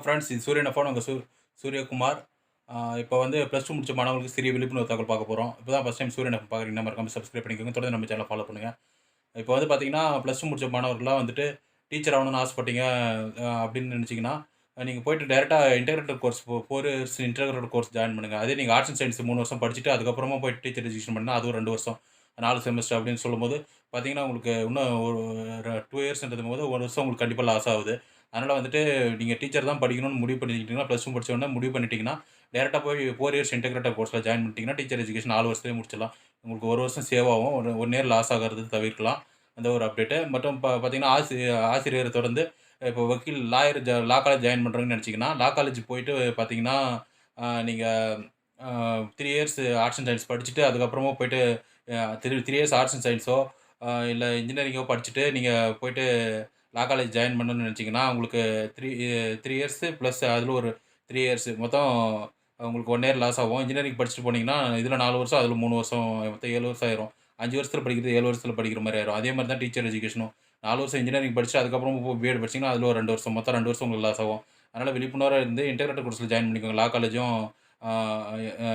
Friends இது சூரியன் FM உங்கள் சூரியகுமார். இப்போ வந்து +2 முடிச்ச மாணவர்களுக்கு சிறிய விழிப்புணர்வு தகவல் பார்க்க போகிறோம். இப்போ தான் ஃபஸ்ட் டைம் சூரியன் எஃப்எம் பார்க்குறீங்கன்னா மறக்காம சப்ஸ்கிரைப் பண்ணிக்கோங்க. தொடர்ந்து நம்ம சேனலை ஃபாலோ பண்ணுங்கள். இப்போ வந்து பார்த்தீங்கன்னா +2 முடிச்ச மாணவர்கள்லாம் வந்துட்டு டீச்சர் ஆகணும்னு ஆசைப்பட்டீங்க அப்படின்னு நினச்சிங்கன்னா, நீங்கள் போயிட்டு டேரெக்ட்டா integrated course 4 years integrated course join பண்ணுங்கள். அதே நீங்கள் ஆர்ட்ஸ் அண்ட் சயின்ஸ் 3 வருஷம் படிச்சுட்டு அதுக்கப்புறமா போயிட்டு டீச்சர் எஜுகேஷன் பண்ணா அதுவும் 2 வருஷம் 4 செமஸ்டர் அப்படின்னு சொல்லும்போது பார்த்தீங்கன்னா, உங்களுக்கு இன்னும் ஒரு 2 இயர்ஸ்ன்றதும்போது 1 வருஷம் உங்களுக்கு கண்டிப்பா லாஸ் ஆகுது. அதனால வந்துட்டு நீங்க டீச்சர் தான் படிக்கணும்னு முடிவு பண்ணிக்கிட்டீங்கன்னா, +2 முடிச்ச உடனே முடிவு பண்ணிட்டீங்கன்னா, டைரக்ட்டா போய் 4 இயர்ஸ் இன்டகிரேட்டட் கோர்ஸ்ல ஜாயின் பண்ணிட்டீங்கன்னா, டீச்சர் எஜுகேஷன் 4 வருஷத்திலேயே முடிச்சிடலாம். உங்களுக்கு 1 வருஷம் சேவ் ஆகும். 1 இயர் லாஸ் ஆகுறது தவிர்க்கலாம். அந்த ஒரு அப்டேட்டு. மற்றும் பார்த்தீங்கன்னா, ஆசிரியர தொடர்ந்து இப்போ வக்கீல் லா காலேஜ் ஜாயின் பண்றீங்கன்னு நெனச்சீங்கன்னா, லா காலேஜ் போயிட்டு பார்த்தீங்கன்னா, நீங்க 3 இயர்ஸ் ஆர்ட்ஸ் அண்ட் சயன்ஸ் படிச்சுட்டு, அதுக்கப்புறமா போயிட்டு 3 இயர்ஸ் ஆர்ட்ஸ் அண்ட் சயன்ஸோ இல்ல இன்ஜினியரிங்கோ படிச்சுட்டு, நீங்க போயிட்டு லா காலேஜ் ஜாயின் பண்ணணும்னு நெனச்சீங்கன்னா, உங்களுக்கு 3 இயர்ஸ் பிளஸ் அதில ஒரு 3 இயர்ஸ் மொத்தம் உங்களுக்கு 1 இயர் லாஸ் ஆகும். இன்ஜினியரிங் படிச்சுட்டு போனீங்கன்னா, இதில 4 வருஷம், அதில 3 வருஷம் மொத்தம் 7 வருஷம் ஆயிரும். 5 வருஷத்தில படிக்கிறது 7 வருஷத்தில படிக்கிற மாரி ஆயிரும். அதே மாரி தான் டீச்சர் எஜுகேஷனும். 4 வருஷம் இன்ஜினியரிங் படிச்சுட்டு அதுக்கப்புறம் பிஎட் படிச்சீங்கன்னா, அதில ஒரு 2 வருஷம். மொத்தம் 2 வருஷம் உங்களுக்கு லாஸ் ஆகும். அதனால விழிப்புணர்வா இருந்து இன்டகிரேட்டட் கோர்ஸ்ல ஜாயின் பண்ணிக்கோங்க. லா காலேஜும் அ அ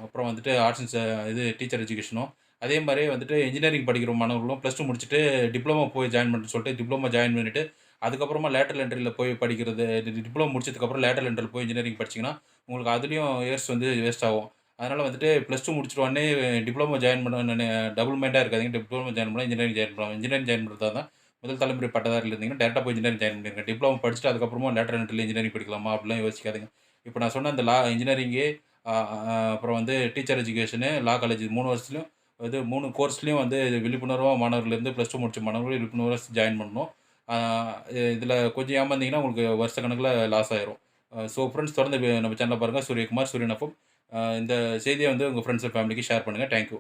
அப்புறம் வந்துட்டு ஆர்ட்ஸ் அண்ட் இது டீச்சர் எஜுகேஷனும். அதே மாரி வந்துட்டு இன்ஜினியரிங் படிக்கிற மாணவர்களும் +2 முடிச்சுட்டு டிப்ளமோ போய் ஜாயின் பண்ண சொல்லிட்டு, டிப்ளமோ ஜாயின் பண்ணிட்டு, அதுக்கப்புறமா லேட்டரல் என்ட்ரில போய் படிக்கிறது. டிப்ளமோ முடிச்சதுக்கப்புறம் லேட்டரல் என்ட்ரில போய் இன்ஜினியரிங் படிச்சீங்கன்னா, உங்களுக்கு அதிலயும் இயர்ஸ் வந்து வேஸ்ட் ஆகும். அதனால வந்துட்டு +2 முடிச்சுட்ட உடனே டிப்ளமோ ஜாயின் பண்ண டபுள் மைண்டா இருக்காதீங்க. டிப்ளமோ ஜாயின் பண்ணலாம், இன்ஜினியரிங் ஜாயின் பண்ணலாம். இன்ஜினியரிங் ஜாயின் பண்றதா இருந்தா, முதல் தலைமுறை பட்டதாரில இருந்தீங்கன்னா, டைரக்ட்டா போய் இன்ஜினியரிங் ஜாயின் பண்ணிருங்க. டிப்ளமோ படிச்சுட்டு அதுக்கப்புறமா லேட்டரல் என்ட்ரில இன்ஜினியரிங் படிக்கலாமா? அப்படிலாம் யோசிக்காதீங்க. இப்ப நான் சொன்ன அந்த இன்ஜினியரிங்கு அ அ அப்புறம் வந்து டீச்சர் எஜுகேஷனு, லா காலேஜ் 3 வருஷத்துலயும் 3 கோர்ஸ்லயும் வந்து விழிப்புணர்வா மாணவர்கள்லேருந்து +2 முடிச்ச மாணவர்கள் விழிப்புணர்வா ஜாயின் பண்ணணும். ஆ இதில கொஞ்சம் ஏமாந்தீங்கன்னா, உங்களுக்கு வருஷக்கணக்குல லாஸ் ஆயிரும். ஃப்ரெண்ட்ஸ் தொடர்ந்து நம்ம சேனல பாருங்க. சூரியகுமார், சூரியன் எஃப்எம். இந்த செய்திய வந்து உங்க ஃப்ரெண்ட்ஸ் அண்ட் ஃபேமிலிக்கு ஷேர் பண்ணுங்க. Thank you.